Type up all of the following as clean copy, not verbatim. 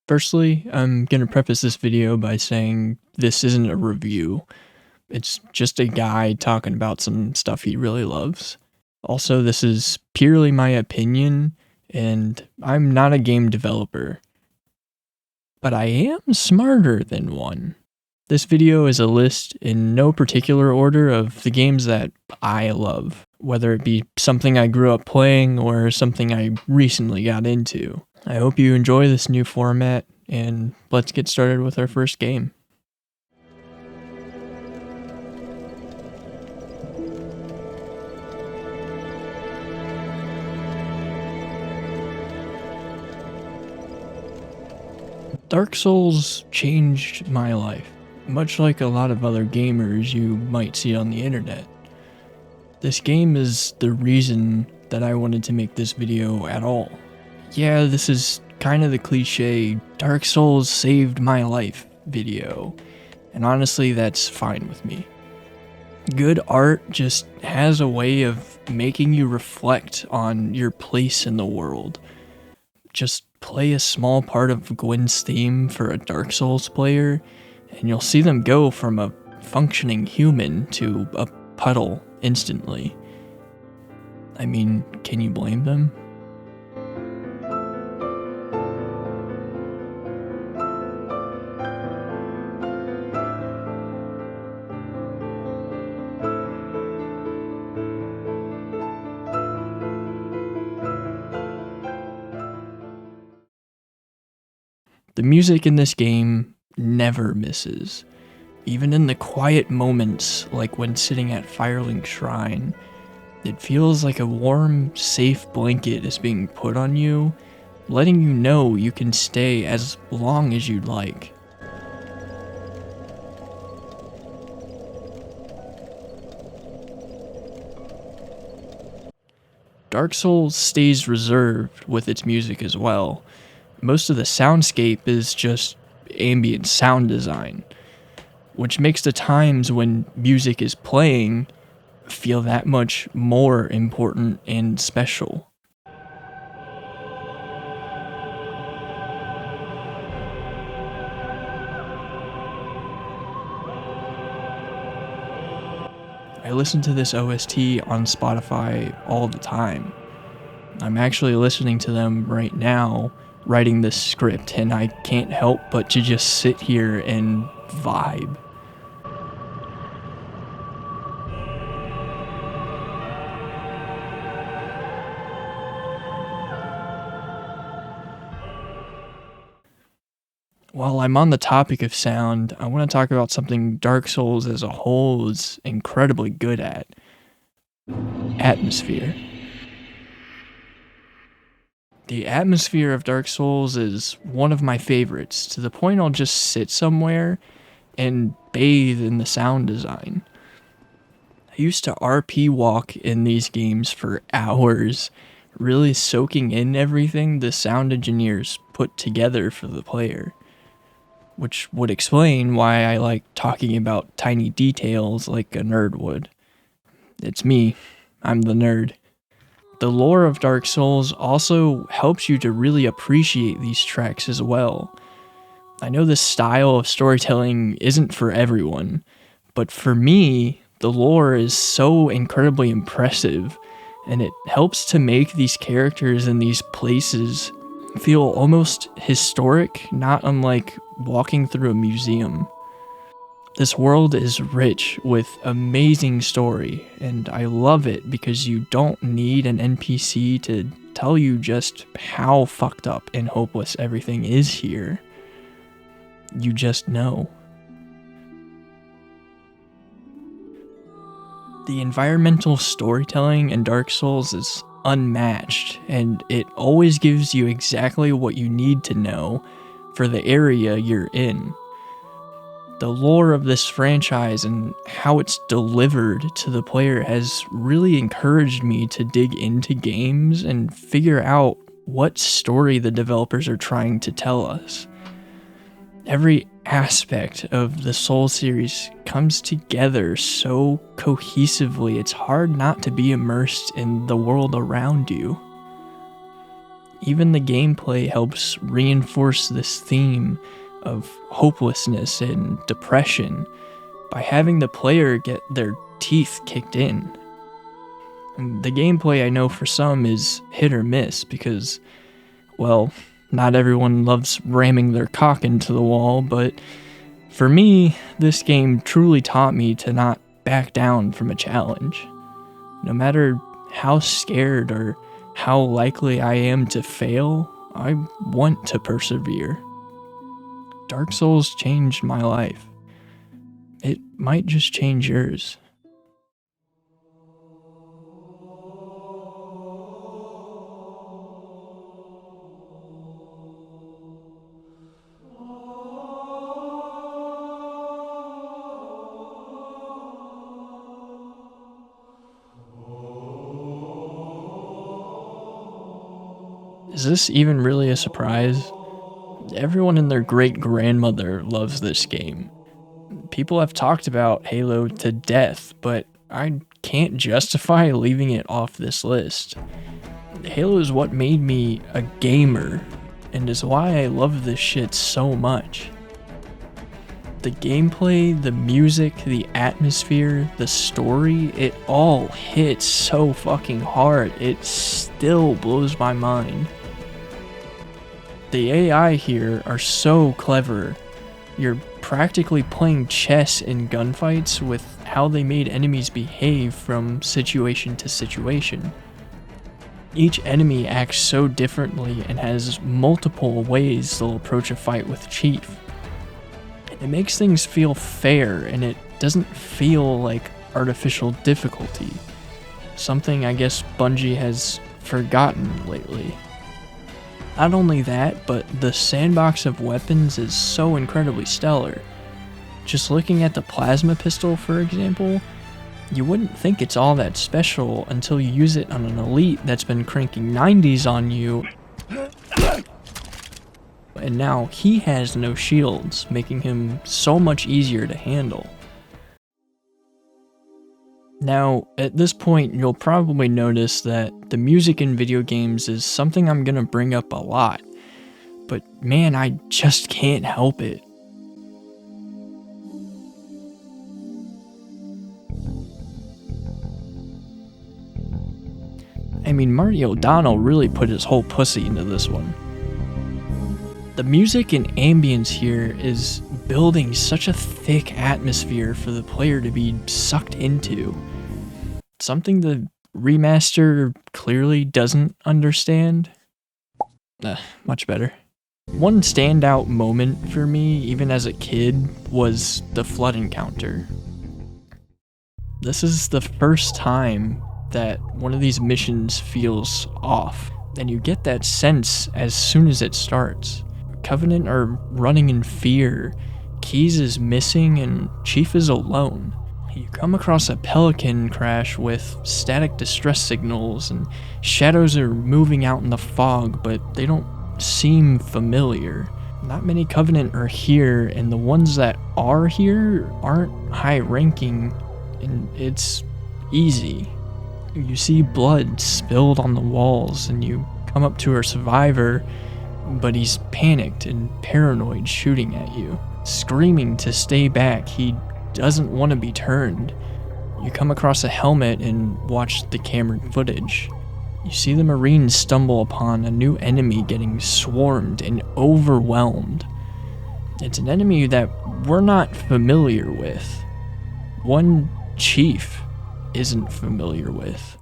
Firstly, I'm gonna preface this video by saying this isn't a review. It's just a guy talking about some stuff he really loves. Also, this is purely my opinion, and I'm not a game developer. But I am smarter than one. This video is a list in no particular order of the games that I love, whether it be something I grew up playing or something I recently got into. I hope you enjoy this new format, and let's get started with our first game. Dark Souls changed my life, much like a lot of other gamers you might see on the internet. This game is the reason that I wanted to make this video at all. Yeah, this is kind of the cliche Dark Souls saved my life video, and honestly that's fine with me. Good art just has a way of making you reflect on your place in the world. Just play a small part of Gwyn's theme for a Dark Souls player, and you'll see them go from a functioning human to a puddle instantly. I mean, can you blame them? The music in this game never misses. Even in the quiet moments, like when sitting at Firelink Shrine, it feels like a warm, safe blanket is being put on you, letting you know you can stay as long as you'd like. Dark Souls stays reserved with its music as well. Most of the soundscape is just ambient sound design, which makes the times when music is playing feel that much more important and special. I listen to this OST on Spotify all the time. I'm actually listening to them right now, writing this script, and I can't help but to just sit here and vibe. While I'm on the topic of sound, I want to talk about something Dark Souls as a whole is incredibly good at: atmosphere. The atmosphere of Dark Souls is one of my favorites, to the point I'll just sit somewhere and bathe in the sound design. I used to RP walk in these games for hours, really soaking in everything the sound engineers put together for the player, which would explain why I like talking about tiny details like a nerd would. It's me, I'm the nerd. The lore of Dark Souls also helps you to really appreciate these tracks as well. I know this style of storytelling isn't for everyone, but for me, the lore is so incredibly impressive, and it helps to make these characters in these places feel almost historic, not unlike walking through a museum. This world is rich with amazing story, and I love it because you don't need an NPC to tell you just how fucked up and hopeless everything is here. You just know. The environmental storytelling in Dark Souls is unmatched, and it always gives you exactly what you need to know for the area you're in. The lore of this franchise and how it's delivered to the player has really encouraged me to dig into games and figure out what story the developers are trying to tell us. Every aspect of the Soul series comes together so cohesively, it's hard not to be immersed in the world around you. even the gameplay helps reinforce this theme of hopelessness and depression by having the player get their teeth kicked in. And the gameplay, I know for some, is hit or miss because, well, not everyone loves ramming their cock into the wall, but for me, this game truly taught me to not back down from a challenge. No matter how scared or how likely I am to fail, I want to persevere. Dark Souls changed my life. It might just change yours. Is this even really a surprise? Everyone and their great-grandmother loves this game. People have talked about Halo to death, but I can't justify leaving it off this list. Halo is what made me a gamer, and is why I love this shit so much. The gameplay, the music, the atmosphere, the story, it all hits so fucking hard. It still blows my mind. The AI here are so clever. You're practically playing chess in gunfights with how they made enemies behave from situation to situation. Each enemy acts so differently and has multiple ways they'll approach a fight with Chief. It makes things feel fair, and it doesn't feel like artificial difficulty. Something I guess Bungie has forgotten lately. Not only that, but the sandbox of weapons is so incredibly stellar. Just looking at the plasma pistol, for example, you wouldn't think it's all that special until you use it on an elite that's been cranking 90s on you, and now he has no shields, making him so much easier to handle. Now, at this point, you'll probably notice that the music in video games is something I'm gonna bring up a lot, but man, I just can't help it. I mean, Marty O'Donnell really put his whole pussy into this one. The music and ambience here is building such a thick atmosphere for the player to be sucked into. Something the remaster clearly doesn't understand. Much better. One standout moment for me, even as a kid, was the flood encounter. This is the first time that one of these missions feels off, and you get that sense as soon as it starts. Covenant are running in fear, Keyes is missing, and Chief is alone. You come across a pelican crash with static distress signals, and shadows are moving out in the fog, but they don't seem familiar. Not many Covenant are here, and the ones that are here aren't high ranking, and it's easy. You see blood spilled on the walls, and you come up to a survivor, but he's panicked and paranoid, shooting at you, screaming to stay back. He doesn't want to be turned. You come across a helmet and watch the camera footage. You see the Marines stumble upon a new enemy getting swarmed and overwhelmed. It's an enemy that we're not familiar with. One Chief isn't familiar with.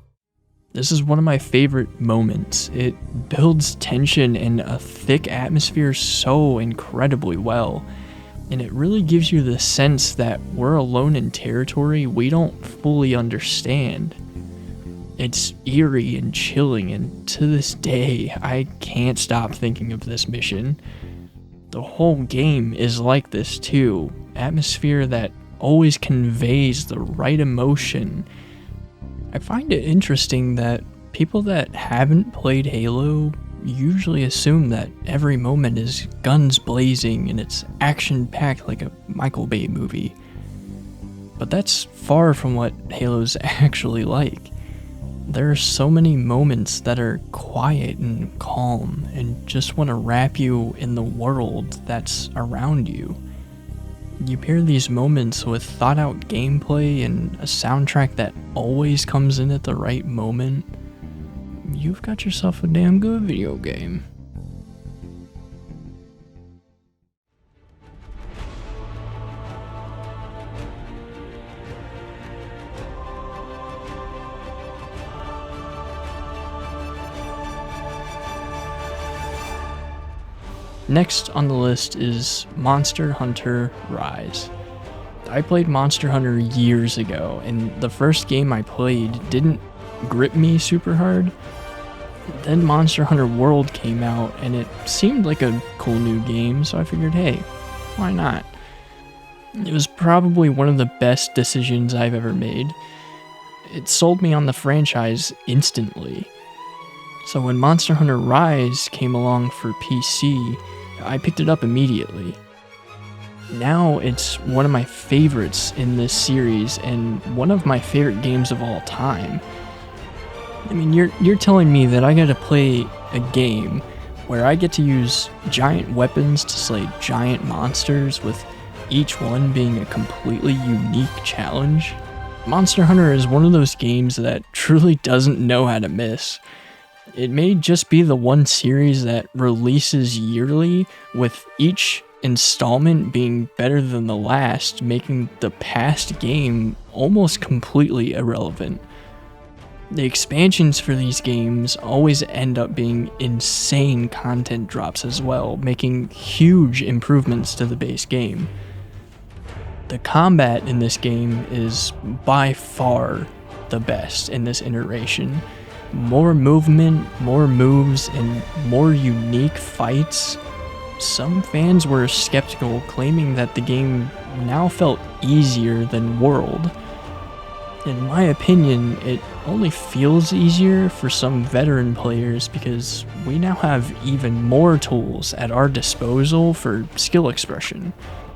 This is one of my favorite moments. It builds tension and a thick atmosphere so incredibly well, and it really gives you the sense that we're alone in territory we don't fully understand. It's eerie and chilling, and to this day, I can't stop thinking of this mission. The whole game is like this too. Atmosphere that always conveys the right emotion. I find it interesting that people that haven't played Halo usually assume that every moment is guns blazing and it's action-packed like a Michael Bay movie. But that's far from what Halo's actually like. There are so many moments that are quiet and calm and just want to wrap you in the world that's around you. You pair these moments with thought out gameplay and a soundtrack that always comes in at the right moment. You've got yourself a damn good video game. Next on the list is Monster Hunter Rise. I played Monster Hunter years ago, and the first game I played didn't grip me super hard. Then Monster Hunter World came out, and it seemed like a cool new game, so I figured, hey, why not? It was probably one of the best decisions I've ever made. It sold me on the franchise instantly. So when Monster Hunter Rise came along for PC, I picked it up immediately. Now it's one of my favorites in this series and one of my favorite games of all time. I mean, you're telling me that I gotta play a game where I get to use giant weapons to slay giant monsters, with each one being a completely unique challenge? Monster Hunter is one of those games that truly doesn't know how to miss. It may just be the one series that releases yearly, with each installment being better than the last, making the past game almost completely irrelevant. The expansions for these games always end up being insane content drops as well, making huge improvements to the base game. The combat in this game is by far the best in this iteration. More movement, more moves, and more unique fights. Some fans were skeptical, claiming that the game now felt easier than World. In my opinion, it only feels easier for some veteran players because we now have even more tools at our disposal for skill expression.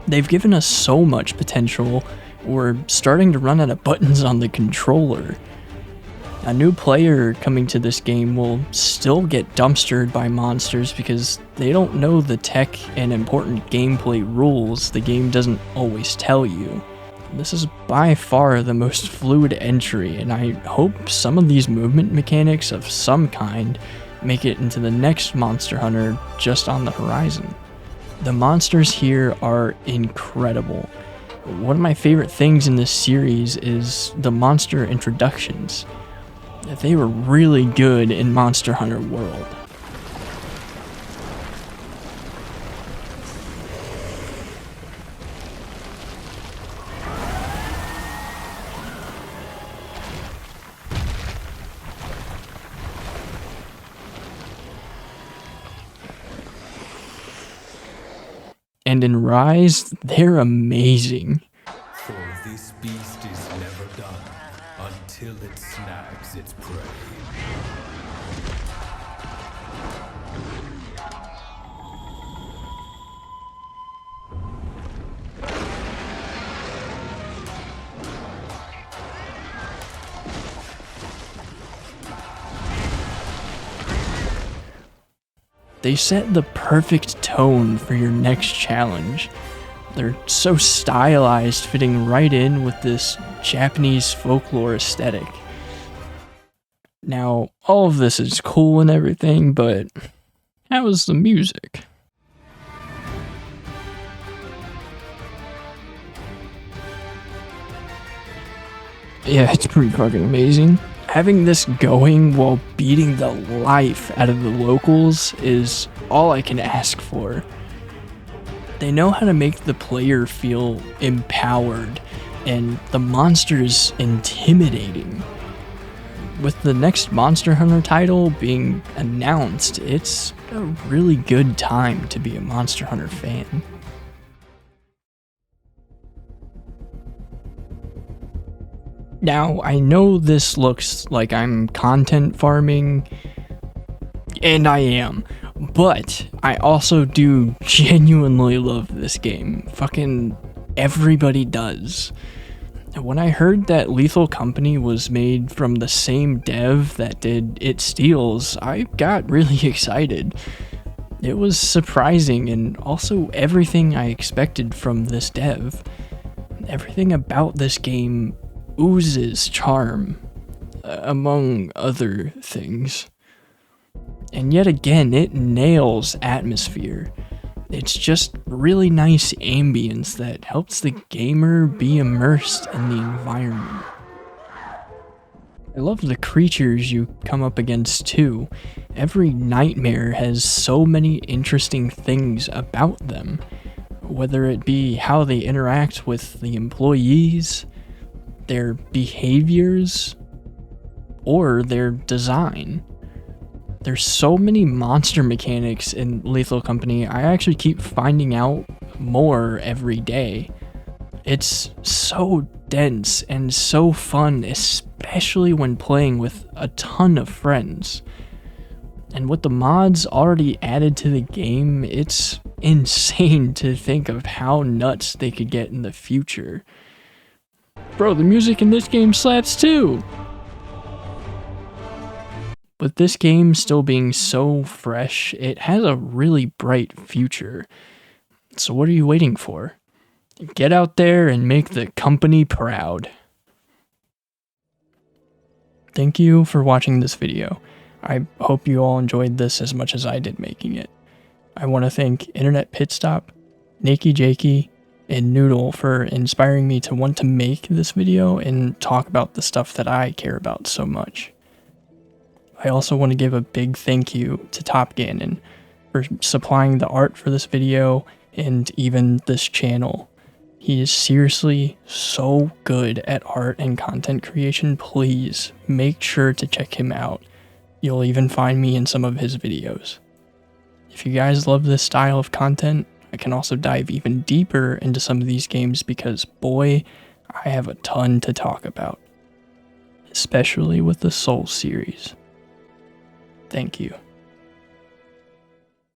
They've given us so much potential, we're starting to run out of buttons on the controller. A new player coming to this game will still get dumpstered by monsters because they don't know the tech and important gameplay rules the game doesn't always tell you. This is by far the most fluid entry, and I hope some of these movement mechanics of some kind make it into the next Monster Hunter just on the horizon. The monsters here are incredible. One of my favorite things in this series is the monster introductions. They were really good in Monster Hunter World. And in Rise, they're amazing. For this beast is never done until it snags its prey. They set the perfect tone for your next challenge. They're so stylized, fitting right in with this Japanese folklore aesthetic. Now, all of this is cool and everything, but how is the music? Yeah, it's pretty fucking amazing. Having this going while beating the life out of the locals is all I can ask for. They know how to make the player feel empowered and the monsters intimidating. With the next Monster Hunter title being announced, it's a really good time to be a Monster Hunter fan. Now, I know this looks like I'm content farming, and I am, but I also do genuinely love this game. Fucking everybody does. When I heard that LethalCompany was made from the same dev that did It Steals, I got really excited. It was surprising and also everything I expected from this dev. Everything about this game oozes charm, among other things. And yet again, it nails atmosphere. It's just really nice ambience that helps the gamer be immersed in the environment. I love the creatures you come up against too. Every nightmare has so many interesting things about them, whether it be how they interact with the employees, their behaviors, or their design. There's so many monster mechanics in LethalCompany, I actually keep finding out more every day. It's so dense and so fun, especially when playing with a ton of friends. And with the mods already added to the game, it's insane to think of how nuts they could get in the future. Bro, the music in this game slaps too! With this game still being so fresh, it has a really bright future. So what are you waiting for? Get out there and make the company proud. Thank you for watching this video. I hope you all enjoyed this as much as I did making it. I want to thank Internet Pitstop, Nakey Jakey, and Noodle for inspiring me to want to make this video and talk about the stuff that I care about so much. I also want to give a big thank you to Top Gannon for supplying the art for this video and even this channel. He is seriously so good at art and content creation. Please make sure to check him out. You'll even find me in some of his videos. If you guys love this style of content, I can also dive even deeper into some of these games because boy, I have a ton to talk about. Especially with the Souls series. Thank you.